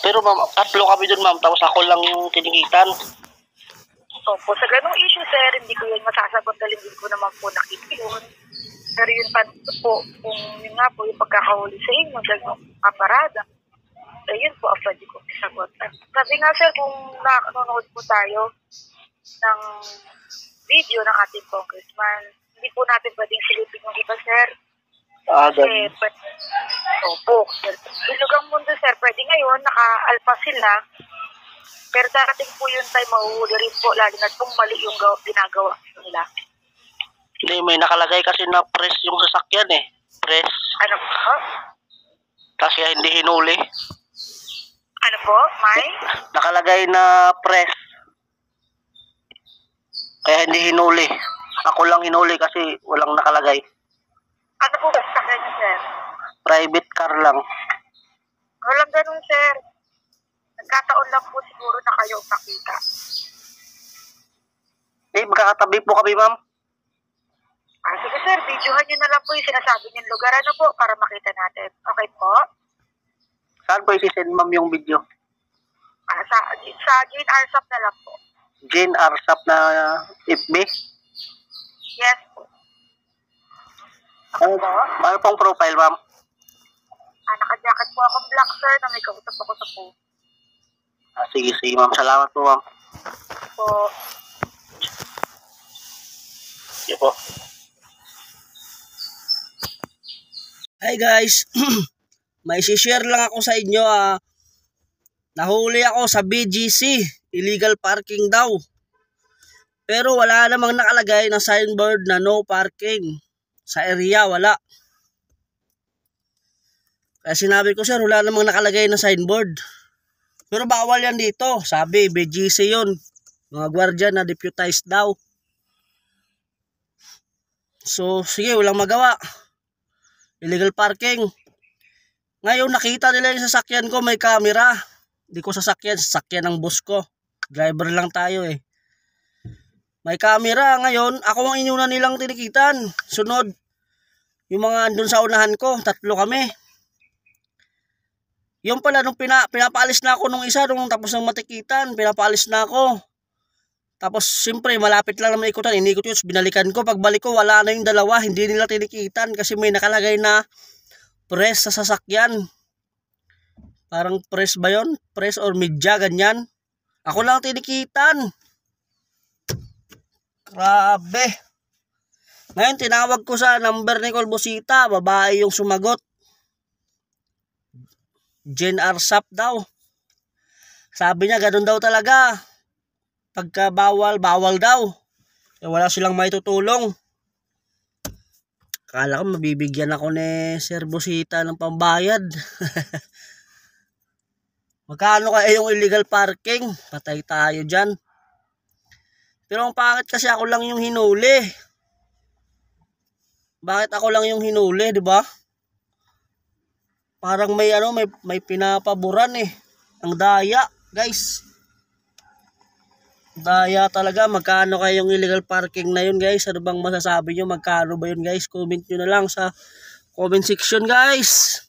Pero ma'am, tatlo kami dun ma'am, tapos ako lang yung tinikitan. Opo, sa ganung issue sir, hindi ko yun masasagot dahil hindi ko naman po nakita yun. Pero yun pa po, kung yun nga po yung pagkakahuli sa inyo, dahil yung aparada, yun po ang pwede ko isagot. Sabi nga sir, kung nanonood po tayo ng video ng ating congressman, hindi po natin pwedeng silipin yung iba sir. Kasi, opo, sir. Bilugang mundo sir, pwede ngayon, naka-alpha sila, pero darating po yung time, mahuhuli rin po, lalo na kung mali yung ginagawa nila. Hindi, may nakalagay kasi na press yung sasakyan eh. Press. Ano po? Kasi hindi hinuli. Ano po? May? Nakalagay na press. Kaya hindi hinuli. Ako lang hinuli kasi walang nakalagay. Ano po ba sa kanya, sir? Private car lang. Walang ganun, sir. Nagkataon lang po siguro na kayo nakita. Magkakatabi po kami, ma'am. Sige, sir. Videohan nyo na lang po yung sinasabi niyong lugar. Ano po? Para makita natin. Okay po? Saan po isi-send, ma'am, yung video? Sa Jane Arsap na lang po. Jane Arsap na FB? Yes po. Ako po? Ano pong profile, ma'am? Naka-jacket po akong black, sir, na may kausap ako sa po. Sige, ma'am. Salamat po, ma'am. Po. Sige po. Hi guys, may share lang ako sa inyo. Nahuli ako sa BGC, illegal parking daw. Pero wala namang nakalagay na signboard na no parking. Sa area wala. Kaya sinabi ko, sir, wala namang nakalagay na signboard. Pero bawal yan dito. Sabi, BGC yun. Mga gwardiya na deputized daw. So, sige, walang magawa. Illegal parking. Ngayon, nakita nila yung sasakyan ko, may camera. Hindi ko sasakyan ng boss ko. Driver lang tayo eh. May camera. Ngayon, ako ang inyuna nilang tinikitan. Sunod, yung mga andun sa unahan ko, tatlo kami. Yung pala, nung pinapaalis na ako nung isa, nung tapos ng matikitan, pinapaalis na ako. Tapos, siyempre, malapit lang naman ikutan. Inikot yun, binalikan ko. Pagbalik ko, wala na yung dalawa. Hindi nila tinikitan kasi may nakalagay na press sa sasakyan. Parang press ba yun? Press or media, ganyan. Ako lang tinikitan. Grabe. Ngayon, tinawag ko sa number ni Colbosita. Babae yung sumagot. Jane Arsap daw. Sabi niya, ganun daw talaga. Pagka bawal daw. Wala silang may tutulong. Akala ko mabibigyan ako ni Sir Bosita ng pambayad. Magkano kaya yung illegal parking? Patay tayo dyan. Pero ang pangit kasi ako lang yung hinuli. Bakit ako lang yung hinuli, di ba? Parang may pinapaboran eh. Ang daya, guys. Daya talaga. Magkano kaya yung illegal parking na yun, guys? Ano bang masasabi nyo? Magkano ba yun, guys? Comment nyo na lang sa comment section, guys.